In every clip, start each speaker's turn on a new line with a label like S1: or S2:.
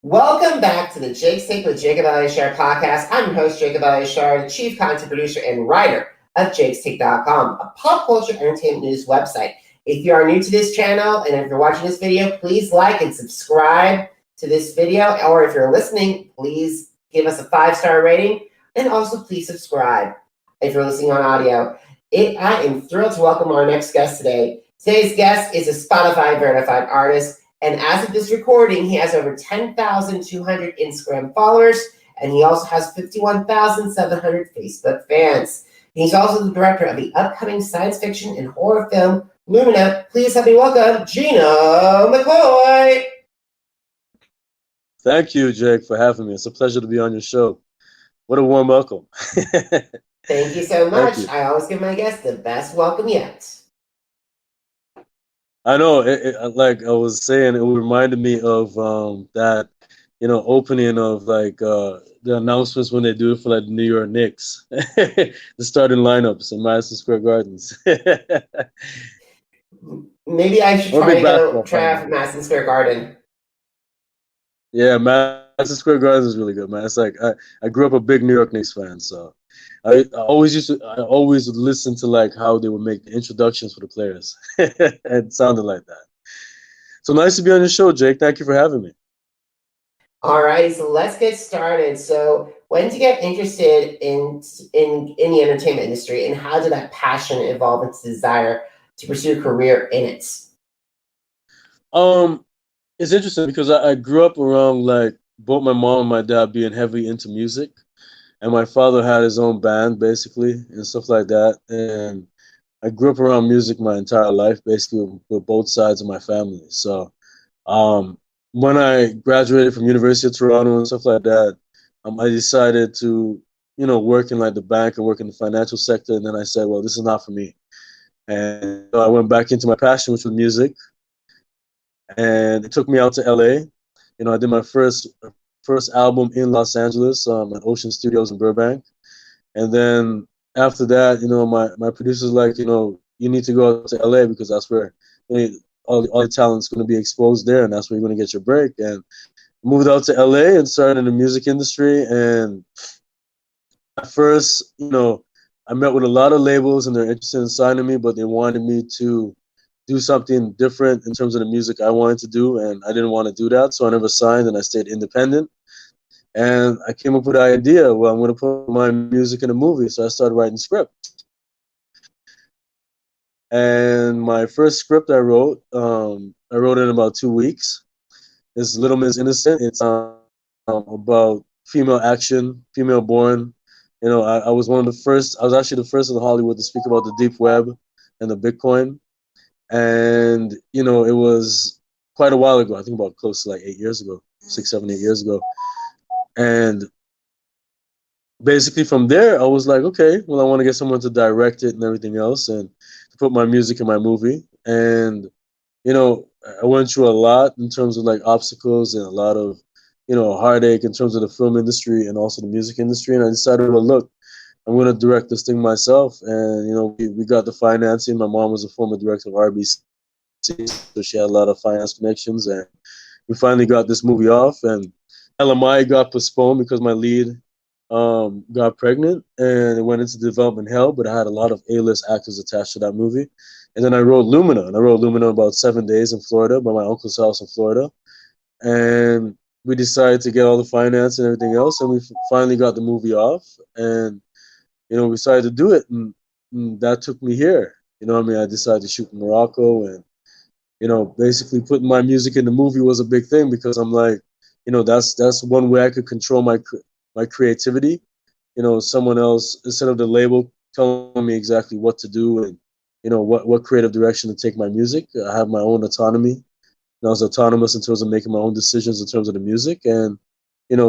S1: Welcome back to the Jake's Take with Jacob Elyachar Podcast. I'm your host, Jacob Elyachar, the chief content producer and writer of jakestake.com, a pop culture entertainment news website. If you are new to this channel and if you're watching this video, please like and subscribe to this video. Or if you're listening, please give us a 5-star rating and also please subscribe if you're listening on audio. I am thrilled to welcome our next guest today. Today's guest is a Spotify verified artist. And as of this recording, he has over 10,200 Instagram followers, and he also has 51,700 Facebook fans. He's also the director of the upcoming science fiction and horror film, LUMINA. Please help me welcome Gino McKoy.
S2: Thank you, Jake, for having me. It's a pleasure to be on your show. What a warm welcome.
S1: Thank you so much. I always give my guests the best welcome yet.
S2: I know, like I was saying, it reminded me of that, opening of the announcements when they do it for like the New York Knicks, the starting lineups in Madison Square Gardens.
S1: Maybe I should try out for Madison Square Garden.
S2: Yeah, Madison Square Gardens is really good, man. It's like I grew up a big New York Knicks fan, so I always would listen to like how they would make the introductions for the players. It sounded like that. So nice to be on your show, Jake. Thank you for having me.
S1: All right, so let's get started. So when did you get interested in the entertainment industry, and how did that passion evolve into desire to pursue a career in it?
S2: It's interesting because I grew up around like both my mom and my dad being heavy into music. And my father had his own band, basically, and stuff like that. And I grew up around music my entire life, basically, with both sides of my family. So when I graduated from University of Toronto and stuff like that, I decided to, work in like the bank and work in the financial sector. And then I said, well, this is not for me. And so I went back into my passion, which was music. And it took me out to LA. I did my first album in Los Angeles at Ocean Studios in Burbank. And then after that, my producer's like, you need to go out to LA because that's where all the talent's going to be exposed there, and that's where you're going to get your break. And moved out to LA and started in the music industry. And at first, I met with a lot of labels and they're interested in signing me, but they wanted me to do something different in terms of the music I wanted to do, and I didn't want to do that, so I never signed and I stayed independent. And I came up with the idea, well, I'm going to put my music in a movie, so I started writing scripts. And my first script I wrote in about 2 weeks. It's Little Miss Innocent. It's about female action, female born. I was actually the first in Hollywood to speak about the deep web and the Bitcoin. And, it was quite a while ago. I think about close to like 8 years ago, 6, 7, 8 years ago. And basically from there, I was like, okay, well, I want to get someone to direct it and everything else and to put my music in my movie. And, I went through a lot in terms of like obstacles and a lot of, heartache in terms of the film industry and also the music industry. And I decided, well, look, I'm going to direct this thing myself. And, we got the financing. My mom was a former director of RBC, so she had a lot of finance connections. And we finally got this movie off. And LMI got postponed because my lead got pregnant. And it went into development hell, but I had a lot of A-list actors attached to that movie. And then I wrote Lumina. And I wrote Lumina in about 7 days in Florida, by my uncle's house in Florida. And we decided to get all the finance and everything else. And we finally got the movie off. And we decided to do it, and that took me here. I decided to shoot in Morocco, and, basically putting my music in the movie was a big thing because I'm like, that's one way I could control my creativity. Someone else, instead of the label telling me exactly what to do and, what creative direction to take my music, I have my own autonomy. And I was autonomous in terms of making my own decisions in terms of the music, and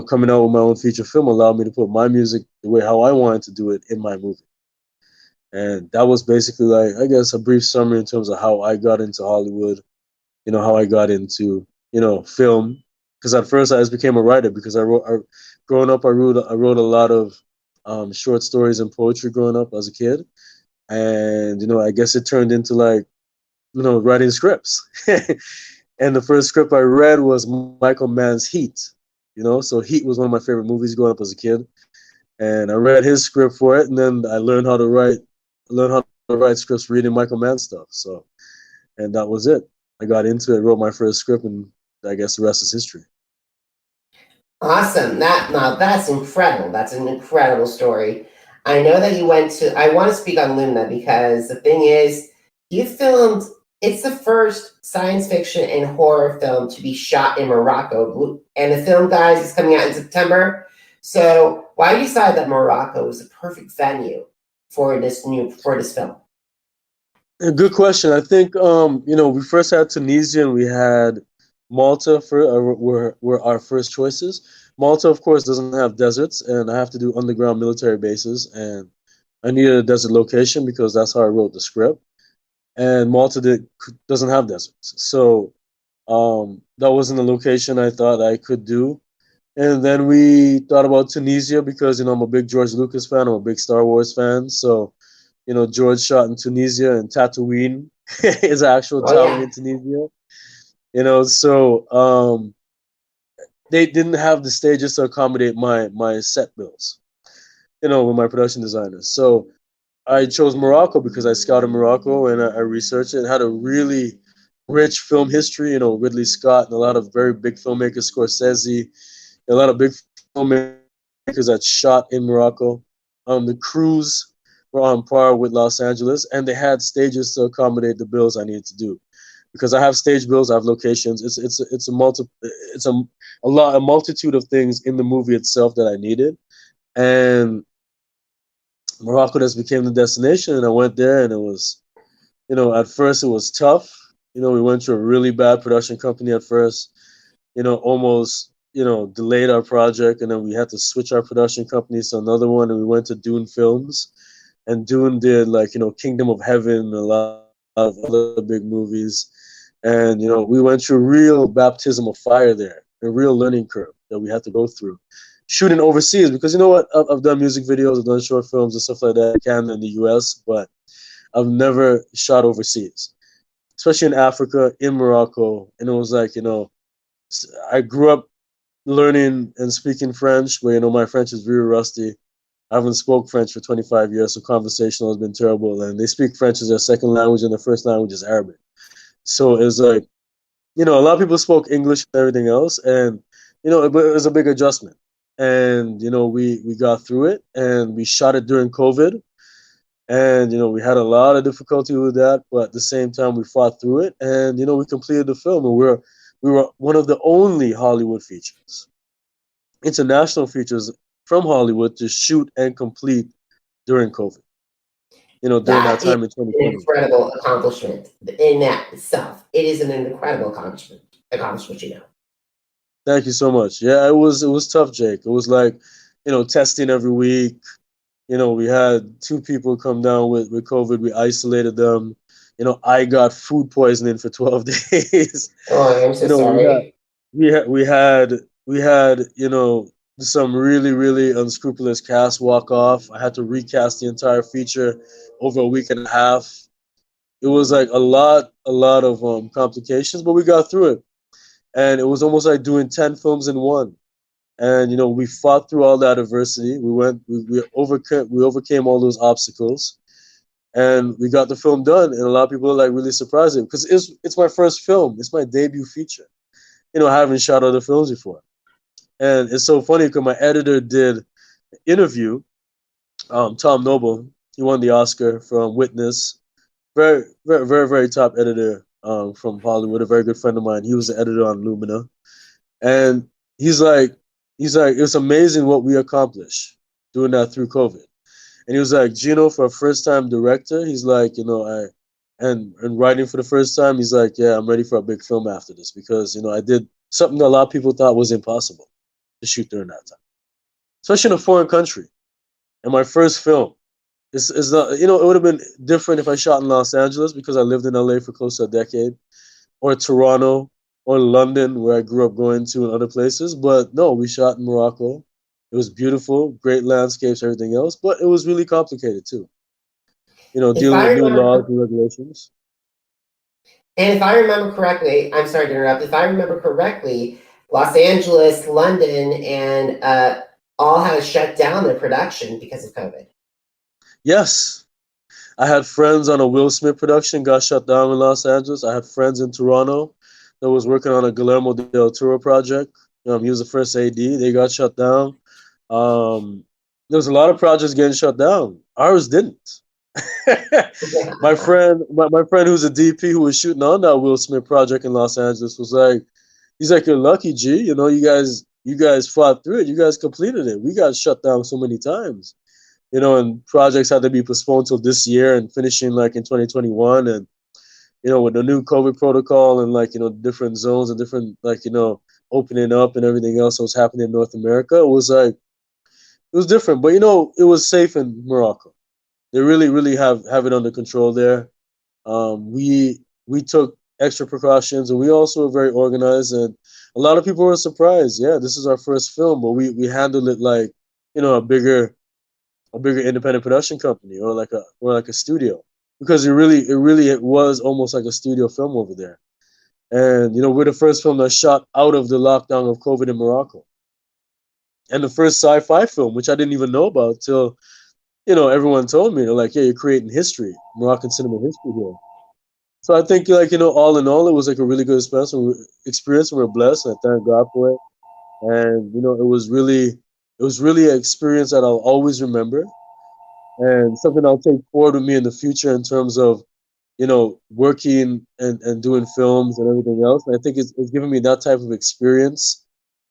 S2: coming out with my own feature film allowed me to put my music the way how I wanted to do it in my movie. And that was basically like, I guess, a brief summary in terms of how I got into Hollywood, how I got into, film. Because at first I just became a writer because growing up, I wrote a lot of short stories and poetry growing up as a kid. And, I guess it turned into like, writing scripts. And the first script I read was Michael Mann's Heat. So Heat was one of my favorite movies growing up as a kid, and I read his script for it, and then I learned how to write scripts reading Michael Mann stuff. So, and that was it. I got into it, wrote my first script, and I guess the rest is history.
S1: Awesome. That's incredible. That's an incredible story. I know that you went to, I want to speak on LUMINA because the thing is, you filmed, it's the first science fiction and horror film to be shot in Morocco. And the film, guys, is coming out in September. So why decide that Morocco was the perfect venue for this film?
S2: A good question. I think we first had Tunisia and we had Malta were our first choices. Malta, of course, doesn't have deserts, and I have to do underground military bases, and I needed a desert location because that's how I wrote the script. And Malta doesn't have deserts, so that wasn't a location I thought I could do. And then we thought about Tunisia because I'm a big George Lucas fan, I'm a big Star Wars fan, so George shot in Tunisia, and Tatooine is an actual town in Tunisia. So they didn't have the stages to accommodate my set bills, with my production designers. So I chose Morocco because I scouted Morocco and I researched it. It had a really rich film history, Ridley Scott and a lot of very big filmmakers, Scorsese, a lot of big filmmakers that shot in Morocco. The crews were on par with Los Angeles, and they had stages to accommodate the bills I needed to do. Because I have stage bills, I have locations. It's a multitude of things in the movie itself that I needed, and Morocco just became the destination. And I went there, and it was, at first it was tough. We went to a really bad production company at first. Almost delayed our project, and then we had to switch our production companies to another one, and we went to Dune Films, and Dune did Kingdom of Heaven, a lot of other big movies. And, we went through a real baptism of fire there, a real learning curve that we had to go through. Shooting overseas, because I've done music videos, I've done short films and stuff like that in Canada and the US, but I've never shot overseas, especially in Africa, in Morocco. And it was like, I grew up learning and speaking French, but, my French is very rusty. I haven't spoke French for 25 years, so conversational has been terrible. And they speak French as their second language, and their first language is Arabic. So it's like, a lot of people spoke English and everything else, and it was a big adjustment. And we got through it, and we shot it during COVID, and we had a lot of difficulty with that, but at the same time we fought through it, and we completed the film, and we were one of the only Hollywood features, international features from Hollywood, to shoot and complete during COVID. During that time in 2020.
S1: An incredible accomplishment in that itself. It is an incredible accomplishment,
S2: Thank you so much. Yeah, it was tough, Jake. It was like, testing every week. We had 2 people come down with COVID. We isolated them. I got food poisoning for 12 days.
S1: Oh, I'm so sorry.
S2: We had some really, really unscrupulous cast walk off. I had to recast the entire feature over a week and a half. It was like a lot of complications, but we got through it. And it was almost like doing 10 films in one. And we fought through all that adversity. We overcame all those obstacles, and we got the film done. And a lot of people are like really surprised because it's my first film. It's my debut feature. I haven't shot other films before. And it's so funny because my editor did an interview, Tom Noble. He won the Oscar from Witness. Very, very, very, very top editor from Hollywood, a very good friend of mine. He was the editor on LUMINA. And he's like, it's amazing what we accomplished doing that through COVID. And he was like, Gino, for a first-time director, he's like, and writing for the first time, he's like, yeah, I'm ready for a big film after this because, I did something that a lot of people thought was impossible to shoot during that time, especially in a foreign country. And my first film is not, it would have been different if I shot in Los Angeles because I lived in LA for close to a decade, or Toronto, or London, where I grew up going to, and other places. But no, we shot in Morocco. It was beautiful, great landscapes, everything else, but it was really complicated too. Dealing with new laws and regulations.
S1: And if I remember correctly, I'm sorry to interrupt. If I remember correctly, Los Angeles, London, and all had to shut down their production because of COVID.
S2: Yes. I had friends on a Will Smith production, got shut down in Los Angeles. I had friends in Toronto that was working on a Guillermo del Toro project. He was the first AD. They got shut down. There was a lot of projects getting shut down. Ours didn't. my friend who's a DP who was shooting on that Will Smith project in Los Angeles was like, he's like, you're lucky, G. You guys fought through it. You guys completed it. We got shut down so many times. And projects had to be postponed till this year and finishing like in 2021. And, with the new COVID protocol and different zones and different, opening up and everything else that was happening in North America, it was different. But, it was safe in Morocco. They really, really have it under control there. We took extra precautions, and we also were very organized. And a lot of people were surprised. Yeah, this is our first film, but we handled it like, a bigger independent production company or like a studio, because it was almost like a studio film over there. And we're the first film that shot out of the lockdown of COVID in Morocco, and the first sci-fi film, which I didn't even know about till everyone told me. They're like, yeah, you're creating history, Moroccan cinema history here. So I think all in all, it was like a really good experience, and we're blessed, and I thank God for it. And it was really an experience that I'll always remember, and something I'll take forward with me in the future in terms of, working and doing films and everything else. And I think it's given me that type of experience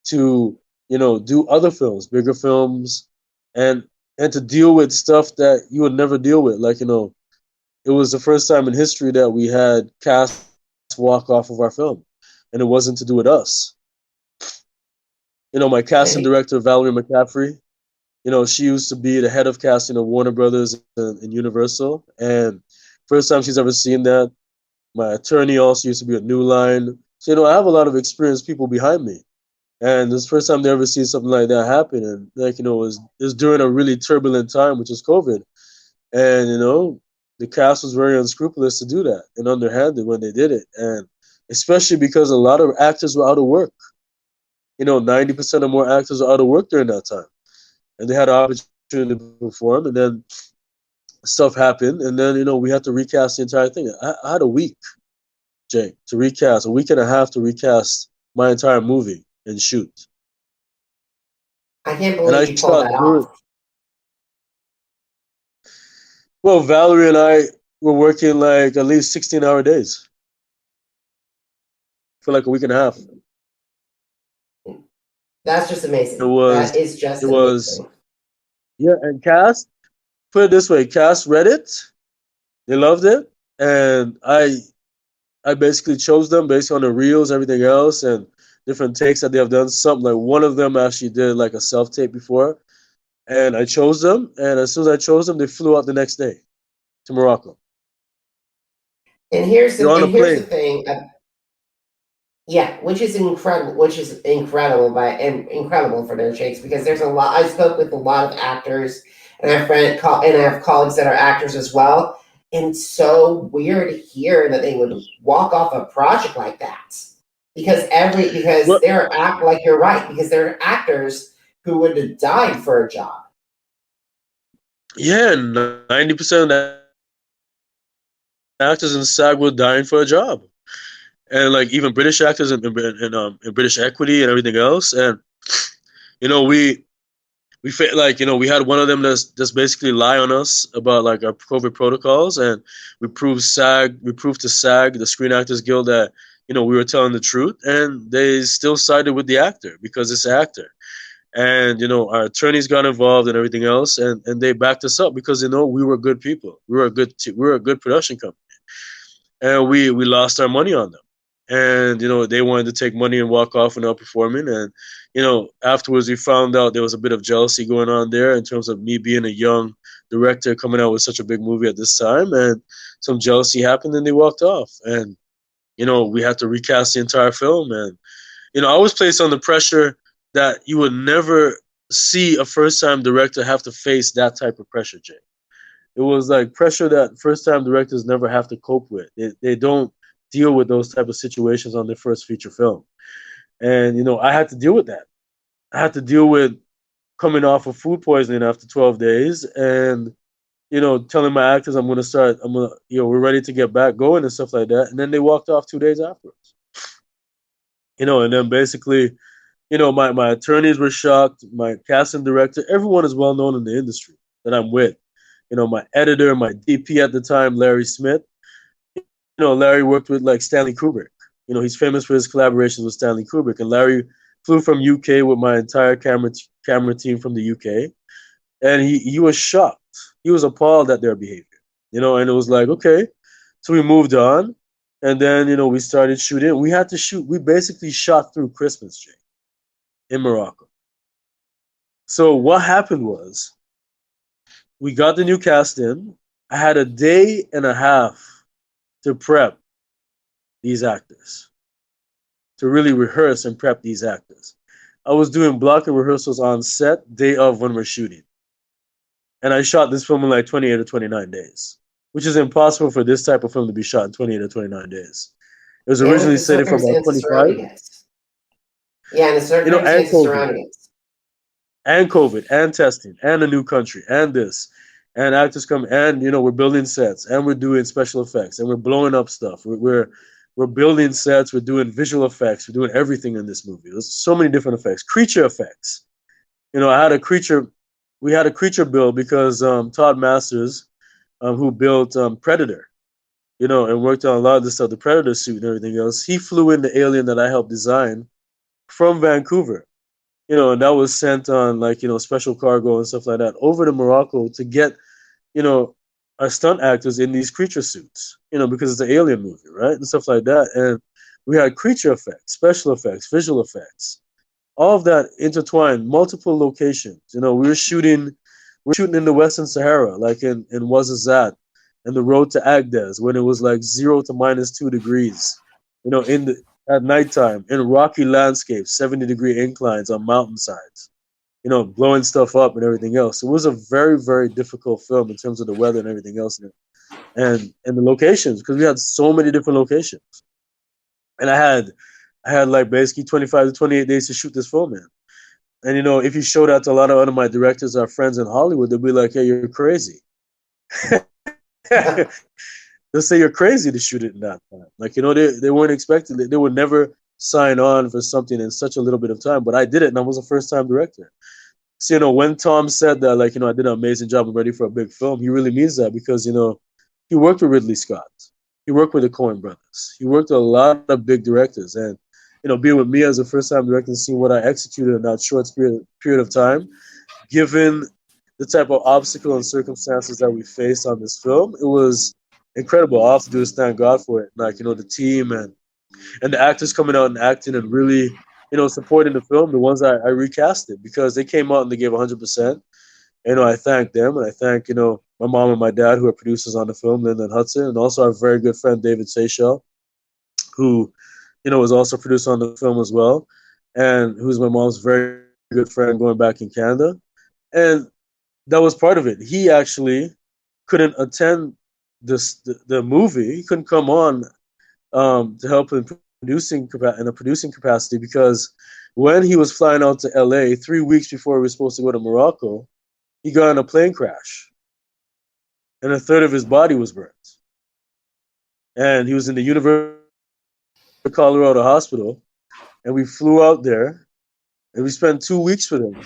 S2: to, do other films, bigger films, and to deal with stuff that you would never deal with. It was the first time in history that we had cast walk off of our film, and it wasn't to do with us. My casting director, Valerie McCaffrey, she used to be the head of casting of Warner Brothers and Universal. And first time she's ever seen that. My attorney also used to be at New Line. So, I have a lot of experienced people behind me. And this first time they ever see something like that happen. And, it was during a really turbulent time, which is COVID. And, the cast was very unscrupulous to do that and underhanded when they did it. And especially because a lot of actors were out of work. 90% or more actors were out of work during that time. And they had an opportunity to perform, and then stuff happened, and then, we had to recast the entire thing. I had a week, Jay, to recast, a week and a half to recast my entire movie and shoot.
S1: I can't believe you pulled that off.
S2: Well, Valerie and I were working like at least 16-hour days for like a week and a half.
S1: That's just amazing. That is just amazing.
S2: Yeah, and cast, put it this way, cast read it, they loved it, and I basically chose them based on the reels, everything else, and different takes that they have done. Something like one of them actually did like a self-tape before, and I chose them, and as soon as I chose them, they flew out the next day to Morocco.
S1: And here's the thing. Yeah, which is incredible. Incredible for their shakes, because there's a lot. I spoke with a lot of actors, and I have colleagues that are actors as well. And it's so weird to hear that they would walk off a project like that, because you're right, because there are actors who would have died for a job.
S2: Yeah, 90% of the actors in SAG were dying for a job. And like even British actors in British Equity and everything else. And we we had one of them that's basically lie on us about like our COVID protocols, and we proved to SAG, the Screen Actors Guild, that we were telling the truth, and they still sided with the actor because it's an actor. And our attorneys got involved and everything else, and they backed us up because we were good people. We were a good production company, and we lost our money on them. And they wanted to take money and walk off without performing. And afterwards we found out there was a bit of jealousy going on there in terms of me being a young director coming out with such a big movie at this time, and some jealousy happened and they walked off. And we had to recast the entire film. And I was placed under pressure that you would never see a first-time director have to face that type of pressure, Jay. It was like pressure that first-time directors never have to cope with. They don't deal with those type of situations on their first feature film. And, I had to deal with that. I had to deal with coming off of food poisoning after 12 days and, telling my actors we're ready to get back going and stuff like that. And then they walked off 2 days afterwards. And then basically, my attorneys were shocked, my casting director, everyone is well known in the industry that I'm with. My editor, my DP at the time, Larry Smith. Larry worked with like Stanley Kubrick. He's famous for his collaborations with Stanley Kubrick. And Larry flew from UK with my entire camera team from the UK. And he was shocked. He was appalled at their behavior. And it was like, okay. So we moved on. And then, we started shooting. We had to shoot. We basically shot through Christmas, Jay, in Morocco. So what happened was we got the new cast in. I had a day and a half to prep these actors, to really rehearse and prep these actors. I was doing blocking rehearsals on set, day of when we're shooting. And I shot this film in like 28 or 29 days, which is impossible for this type of film to be shot in 28 or 29 days. It was originally slated for about 25.
S1: Yeah, and the circumstances surrounding it.
S2: And COVID, and testing, and a new country, and this. And actors come, and, we're building sets, and we're doing special effects, and we're blowing up stuff. We're building sets, we're doing visual effects, we're doing everything in this movie. There's so many different effects. Creature effects. We had a creature build because Todd Masters, who built Predator, and worked on a lot of the stuff, the Predator suit and everything else, he flew in the alien that I helped design from Vancouver. And that was sent on special cargo and stuff like that over to Morocco to get, our stunt actors in these creature suits, because it's an alien movie, right? And stuff like that. And we had creature effects, special effects, visual effects, all of that intertwined, multiple locations. We were shooting in the Western Sahara, like in Ouarzazate and the road to Agdes when it was like 0 to -2 degrees, at nighttime in rocky landscapes, 70-degree inclines on mountainsides, blowing stuff up and everything else. It was a very, very difficult film in terms of the weather and everything else and the locations, because we had so many different locations. And I had like basically 25 to 28 days to shoot this film in. And, if you show that to a lot of other my directors, our friends in Hollywood, they'll be like, hey, you're crazy. They'll say you're crazy to shoot it in that time. Like, they weren't expecting it. They would never sign on for something in such a little bit of time. But I did it, and I was a first-time director. So, when Tom said that, like, I did an amazing job, I'm ready for a big film, he really means that because, he worked with Ridley Scott. He worked with the Coen brothers. He worked with a lot of big directors. And, being with me as a first-time director and seeing what I executed in that short period of time, given the type of obstacle and circumstances that we faced on this film, it was incredible. All I have to do is thank God for it. Like, the team and the actors coming out and acting and really, supporting the film, the ones I recasted, because they came out and they gave 100%. I thank them, and I thank, my mom and my dad who are producers on the film, Linda and Hudson, and also our very good friend David Seychelles, who, was also a producer on the film as well, and who's my mom's very good friend going back in Canada. And that was part of it. He actually couldn't attend the movie. He couldn't come on to help in a producing capacity because when he was flying out to LA 3 weeks before he was supposed to go to Morocco, he got in a plane crash and a third of his body was burnt. And he was in the University of Colorado Hospital, and we flew out there and we spent 2 weeks with him,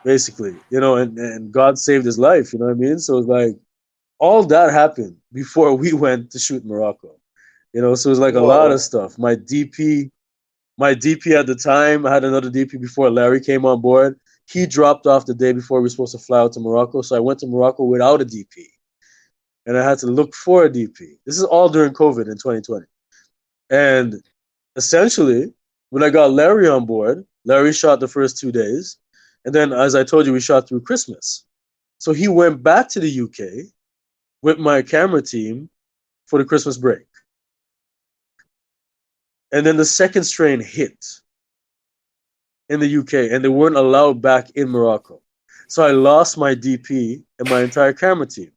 S2: basically, and God saved his life, you know what I mean? So it's like, all that happened before we went to shoot Morocco, so it was like a lot of stuff. My DP at the time, I had another DP before Larry came on board. He dropped off the day before we were supposed to fly out to Morocco, so I went to Morocco without a DP, and I had to look for a DP. This is all during COVID in 2020. And essentially, when I got Larry on board, Larry shot the first 2 days, and then, as I told you, we shot through Christmas. So he went back to the UK with my camera team for the Christmas break. And then the second strain hit in the UK, and they weren't allowed back in Morocco. So I lost my DP and my entire camera team.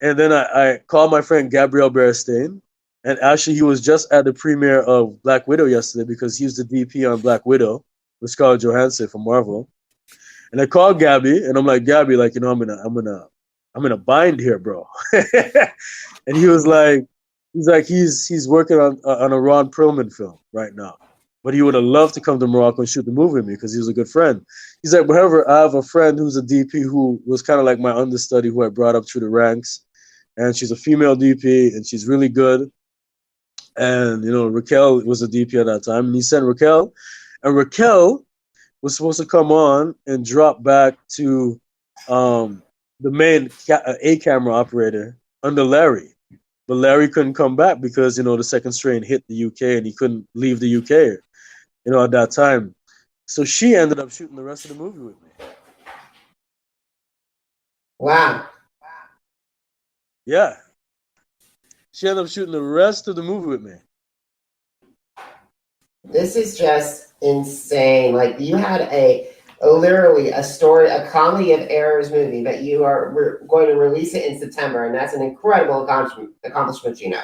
S2: And then I called my friend Gabrielle Beristain, And actually, he was just at the premiere of Black Widow yesterday because he was the DP on Black Widow with Scarlett Johansson from Marvel. And I called Gabby, and I'm like, Gabby, like, you know, I'm in a bind here, bro. And he was like, he's working on a Ron Perlman film right now, but he would have loved to come to Morocco and shoot the movie with me because he was a good friend. He's like, however, I have a friend who's a DP who was kind of like my understudy who I brought up through the ranks, and she's a female DP and she's really good. And, you know, Raquel was a DP at that time. And he sent Raquel. And Raquel was supposed to come on and drop back to the main A-camera operator under Larry. But Larry couldn't come back because, you know, the second strain hit the UK and he couldn't leave the UK, you know, at that time. So she ended up shooting the rest of the movie with me.
S1: Wow.
S2: Yeah. She ended up shooting the rest of the movie with me.
S1: This is just insane. Like, you had literally a story, a comedy of errors movie that you are going to release it in September, and that's an incredible accomplishment, Gino.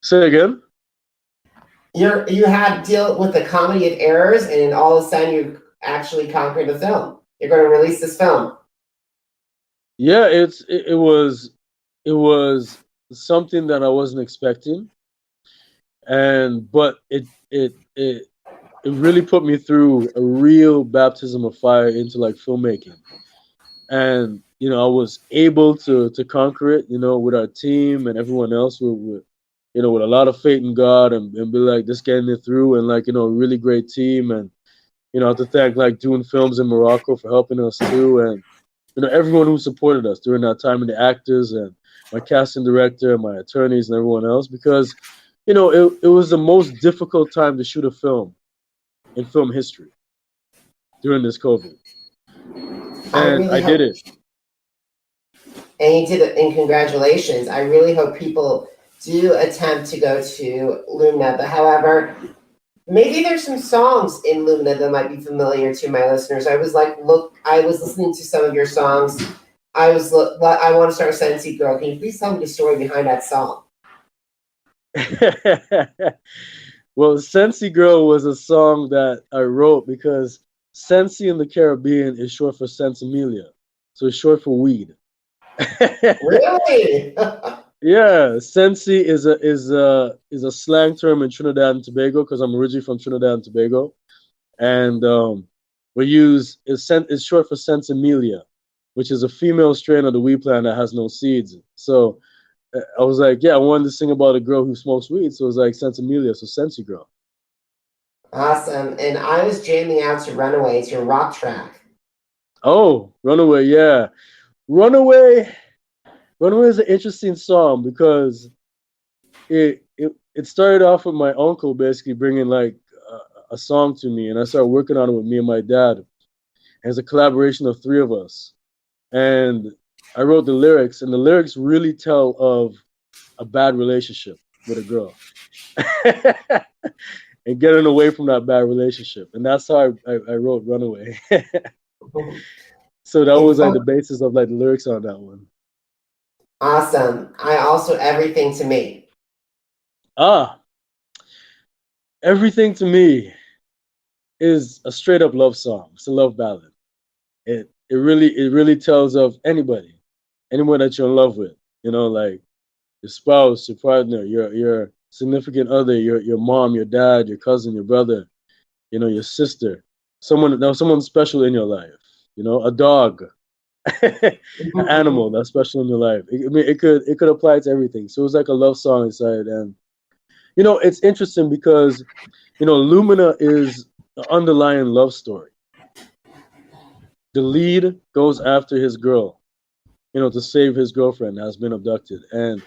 S2: Say again?
S1: You had to deal with the comedy of errors, and all of a sudden you actually conquered the film. You're going to release this film.
S2: Yeah, it was something that I wasn't expecting, but it really put me through a real baptism of fire into like filmmaking, and you know I was able to conquer it, you know, with our team and everyone else, with you know, with a lot of faith in God and be like just getting it through, and like, you know, a really great team, and you know, I have to thank like Doing Films in Morocco for helping us too, and you know, everyone who supported us during that time, and the actors and my casting director and my attorneys and everyone else, because, you know, it was the most difficult time to shoot a film in film history during this COVID. And I did it.
S1: And you did it, and congratulations. I really hope people do attempt to go to LUMINA, but however, maybe there's some songs in LUMINA that might be familiar to my listeners. I was listening to some of your songs. I Want to Start Sensi Girl. Can you please tell me the story behind that song?
S2: Well, Sensi Girl was a song that I wrote because Sensi in the Caribbean is short for Sensimilia. So it's short for weed.
S1: Really?
S2: Yeah, Sensi is a slang term in Trinidad and Tobago because I'm originally from Trinidad and Tobago, and it's short for Sensimilia, which is a female strain of the weed plant that has no seeds. So I was like, yeah, I wanted to sing about a girl who smokes weed, so it was like Sensimilia, so Sensi Girl.
S1: Awesome. And I was jamming out to Runaway. It's your rock track.
S2: Oh, Runaway, yeah. Runaway is an interesting song because it started off with my uncle basically bringing like a song to me, and I started working on it with me and my dad. It's a collaboration of three of us, and I wrote the lyrics, and the lyrics really tell of a bad relationship with a girl and getting away from that bad relationship, and that's how I wrote Runaway. So that was like the basis of like the lyrics on that one.
S1: Awesome. Everything to Me.
S2: Everything to Me is a straight up love song. It's a love ballad. It really tells of anyone that you're in love with, you know, like your spouse, your partner, your significant other, your mom, your dad, your cousin, your brother, you know, your sister, someone special in your life, you know, a dog, an animal that's special in your life. It could apply to everything. So it was like a love song inside. And you know, it's interesting because, you know, LUMINA is the underlying love story. The lead goes after his girl, you know, to save his girlfriend that has been abducted. And,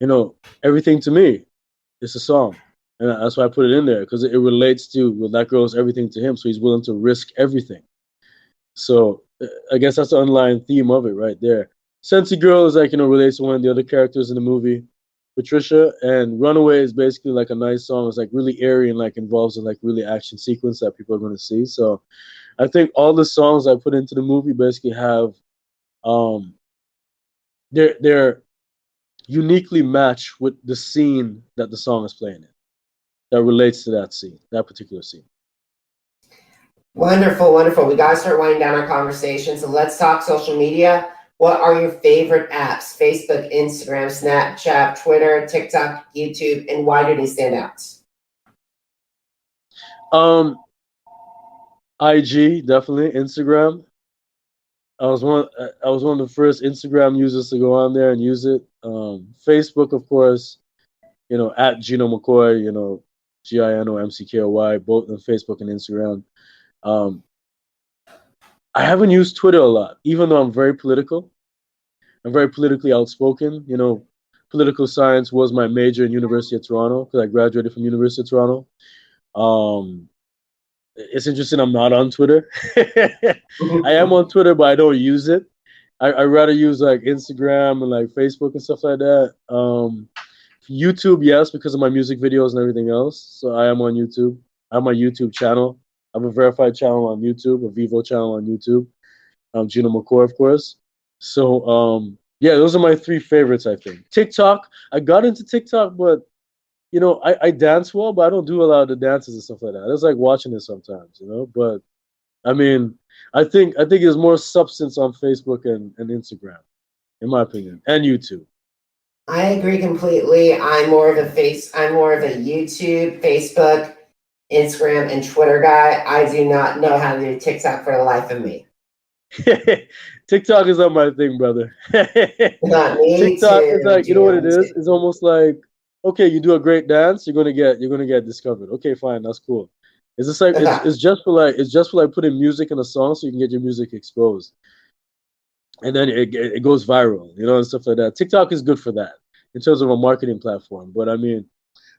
S2: you know, Everything to Me is a song. And that's why I put it in there, because it relates to, well, that girl's everything to him, so he's willing to risk everything. So I guess that's the underlying theme of it right there. Sensi Girl is like, you know, relates to one of the other characters in the movie, Patricia, and Runaway is basically like a nice song. It's like really airy and like involves a like really action sequence that people are going to see. So I think all the songs I put into the movie basically have they're uniquely match with the scene that the song is playing in, that relates to that scene, that particular scene.
S1: Wonderful, wonderful. We got to start winding down our conversation. So let's talk social media. What are your favorite apps? Facebook, Instagram, Snapchat, Twitter, TikTok, YouTube, and why do they stand out?
S2: IG, definitely. Instagram. I was one of the first Instagram users to go on there and use it. Facebook, of course, at Gino McKoy, GINOMCKOY, both on Facebook and Instagram. I haven't used Twitter a lot, even though I'm very political. I'm very politically outspoken. Political science was my major in University of Toronto because I graduated from University of Toronto. It's interesting I'm not on Twitter. I am on Twitter, but I don't use it. I rather use like Instagram and like Facebook and stuff like that. YouTube, yes, because of my music videos and everything else. So I am on YouTube. I have my YouTube channel. I have a verified channel on YouTube, a Vivo channel on YouTube. Gino McKoy, of course. So, yeah, those are my three favorites, I think. TikTok, I got into TikTok, but, I dance well, but I don't do a lot of the dances and stuff like that. I just like watching it sometimes, But, I mean, I think there's more substance on Facebook and Instagram, in my opinion, and YouTube.
S1: I agree completely. I'm more of a YouTube, Facebook, Instagram, and Twitter guy. I do not know how to do TikTok for the life of me.
S2: TikTok is not my thing, brother.
S1: Not me
S2: TikTok
S1: too,
S2: is like, you know what it is? It's almost like, okay, you do a great dance, you're gonna get discovered. Okay, fine, that's cool. It's just like it's just for like putting music in a song so you can get your music exposed, and then it goes viral, and stuff like that. TikTok is good for that in terms of a marketing platform. But I mean,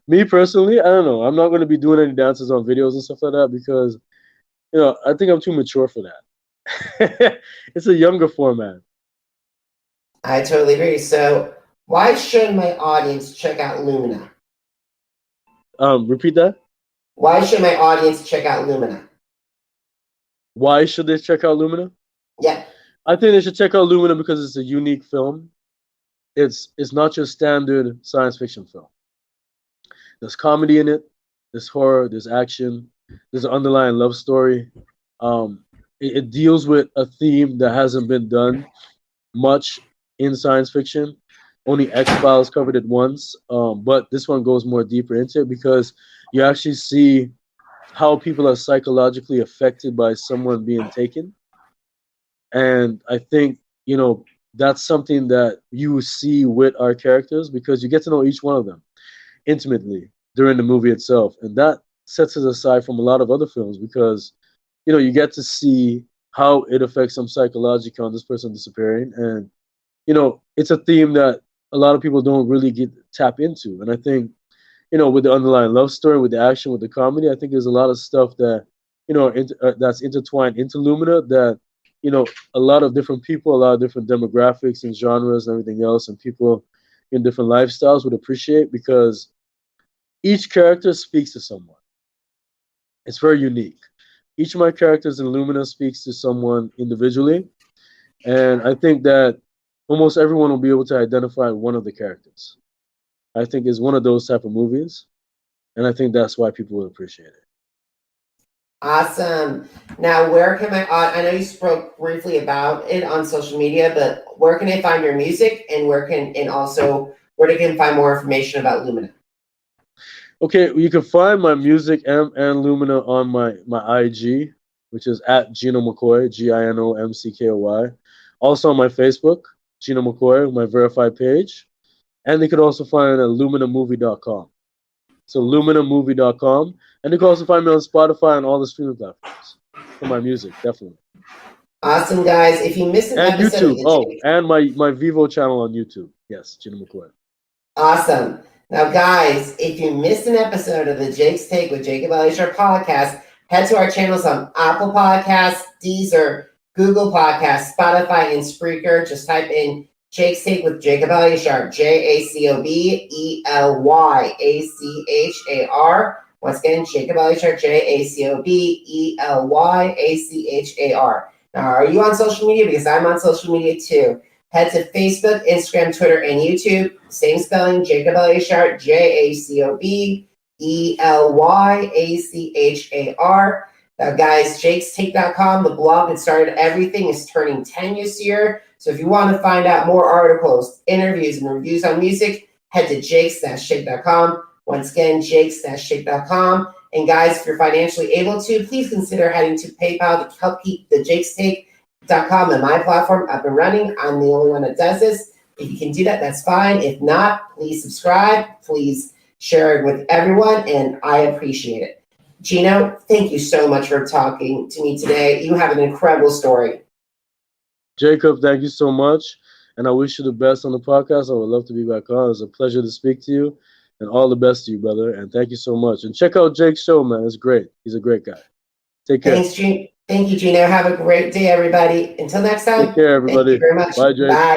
S2: me personally, I don't know. I'm not going to be doing any dances on videos and stuff like that because, I think I'm too mature for that. It's a younger format.
S1: I totally agree. So why should my audience check out Lumina?
S2: Repeat that.
S1: Why should my audience check out Lumina?
S2: Why should they check out Lumina?
S1: Yeah.
S2: I think they should check out Lumina because it's a unique film. It's not your standard science fiction film. There's comedy in it, there's horror, there's action, there's an underlying love story. It deals with a theme that hasn't been done much in science fiction. Only X-Files covered it once, but this one goes more deeper into it because you actually see how people are psychologically affected by someone being taken. And I think, that's something that you see with our characters because you get to know each one of them intimately during the movie itself. And that sets it aside from a lot of other films because, you get to see how it affects them psychologically on this person disappearing. And, it's a theme that a lot of people don't really tap into. And I think, with the underlying love story, with the action, with the comedy, I think there's a lot of stuff that, that's intertwined into Lumina that, a lot of different people, a lot of different demographics and genres and everything else, and people in different lifestyles would appreciate because each character speaks to someone. It's very unique. Each of my characters in Lumina speaks to someone individually, and I think that almost everyone will be able to identify one of the characters. I think it's one of those type of movies, and I think that's why people will appreciate it.
S1: Awesome. Now, where can I know you spoke briefly about it on social media, but where can they find your music and where they can find more information about Lumina?
S2: Okay, you can find my music and Lumina on my IG, which is at Gino McKoy, GINOMCKOY. Also on my Facebook, Gino McKoy, my verified page. And they could also find it at luminamovie.com. So luminamovie.com. And you can also find me on Spotify and all the streaming platforms for my music, definitely.
S1: Awesome, guys. If you missed an episode
S2: YouTube. And my Vivo channel on YouTube. Yes, Gino McKoy.
S1: Awesome. Now, guys, if you missed an episode of the Jake's Take with Jacob Elyachar Podcast, head to our channels on Apple Podcasts, Deezer, Google Podcasts, Spotify, and Spreaker. Just type in Jake's Take with Jacob Elyachar, JACOBELYACHAR. Once again, Jacob Elyachar, JACOBELYACHAR. Now, are you on social media? Because I'm on social media too. Head to Facebook, Instagram, Twitter, and YouTube. Same spelling, Jacob Elyachar, JACOB ELYACHAR. Now, guys, jakestake.com, the blog that started everything, is turning 10 this year. So if you want to find out more articles, interviews, and reviews on music, head to jakes-shake.com. Once again, jakes-shake.com. And guys, if you're financially able to, please consider heading to PayPal to help keep the jakestake.com and my platform up and running. I'm the only one that does this. If you can do that, that's fine. If not, please subscribe. Please share it with everyone, and I appreciate it. Gino, thank you so much for talking to me today. You have an incredible story.
S2: Jacob, thank you so much. And I wish you the best on the podcast. I would love to be back on. It's a pleasure to speak to you. And all the best to you, brother. And thank you so much. And check out Jake's show, man. It's great. He's a great guy. Take care.
S1: Thanks, Gino. Thank you, Gino. Have a great day, everybody. Until next time.
S2: Take care, everybody.
S1: Thank you very much.
S2: Bye, Jake.
S1: Bye.